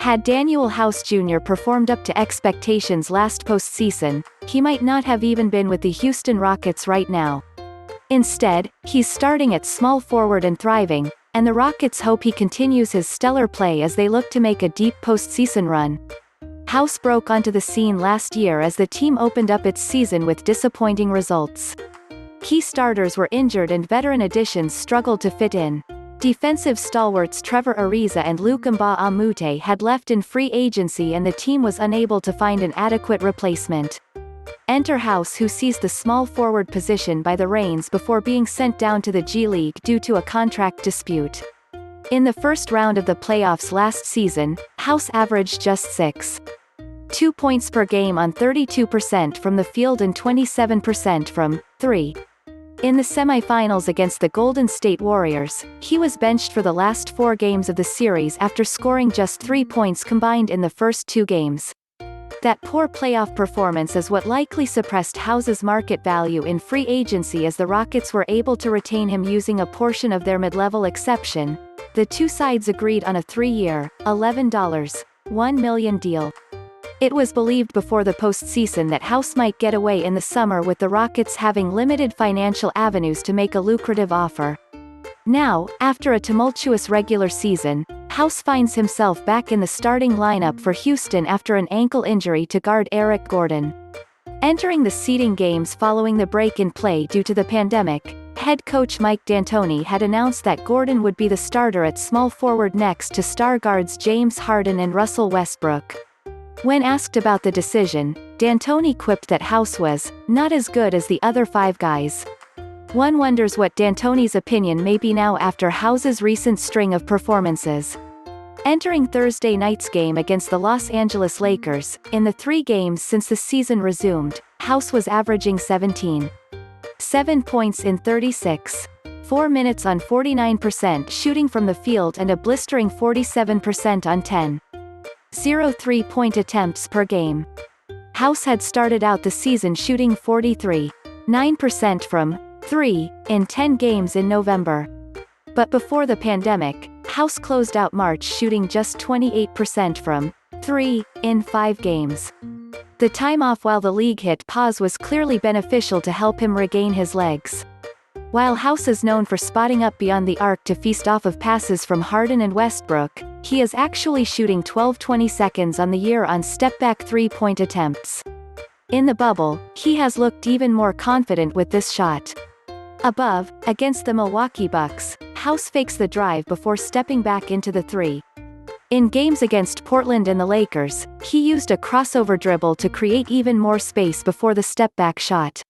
Had Danuel House Jr. performed up to expectations last postseason, he might not have even been with the Houston Rockets right now. Instead, he's starting at small forward and thriving, and the Rockets hope he continues his stellar play as they look to make a deep postseason run. House broke onto the scene last year as the team opened up its season with disappointing results. Key starters were injured and veteran additions struggled to fit in. Defensive stalwarts Trevor Ariza and Mbah Moute had left in free agency and the team was unable to find an adequate replacement. Enter House, who seized the small forward position by the reins before being sent down to the G League due to a contract dispute. In the first round of the playoffs last season, House averaged just 6.2 points per game on 32% from the field and 27% from 3. In the semifinals against the Golden State Warriors, he was benched for the last 4 games of the series after scoring just 3 points combined in the first 2 games. That poor playoff performance is what likely suppressed House's market value in free agency as the Rockets were able to retain him using a portion of their mid-level exception. The two sides agreed on a 3-year, $11.1 million deal. It was believed before the postseason that House might get away in the summer with the Rockets having limited financial avenues to make a lucrative offer. Now, after a tumultuous regular season, House finds himself back in the starting lineup for Houston after an ankle injury to guard Eric Gordon. Entering the seeding games following the break in play due to the pandemic, head coach Mike D'Antoni had announced that Gordon would be the starter at small forward next to star guards James Harden and Russell Westbrook. When asked about the decision, D'Antoni quipped that House was not as good as the other 5 guys. One wonders what D'Antoni's opinion may be now after House's recent string of performances. Entering Thursday night's game against the Los Angeles Lakers, in the 3 games since the season resumed, House was averaging 17.7 points in 36.4 minutes on 49% shooting from the field and a blistering 47% on 10.0 3-point attempts per game. House had started out the season shooting 43.9% from 3 in 10 games in November. But before the pandemic, House closed out March shooting just 28% from 3 in 5 games. The time off while the league hit pause was clearly beneficial to help him regain his legs. While House is known for spotting up beyond the arc to feast off of passes from Harden and Westbrook, he is actually shooting 12/22 on the year on stepback 3-point attempts. In the bubble, he has looked even more confident with this shot. Above, against the Milwaukee Bucks, House fakes the drive before stepping back into the 3. In games against Portland and the Lakers, he used a crossover dribble to create even more space before the step-back shot.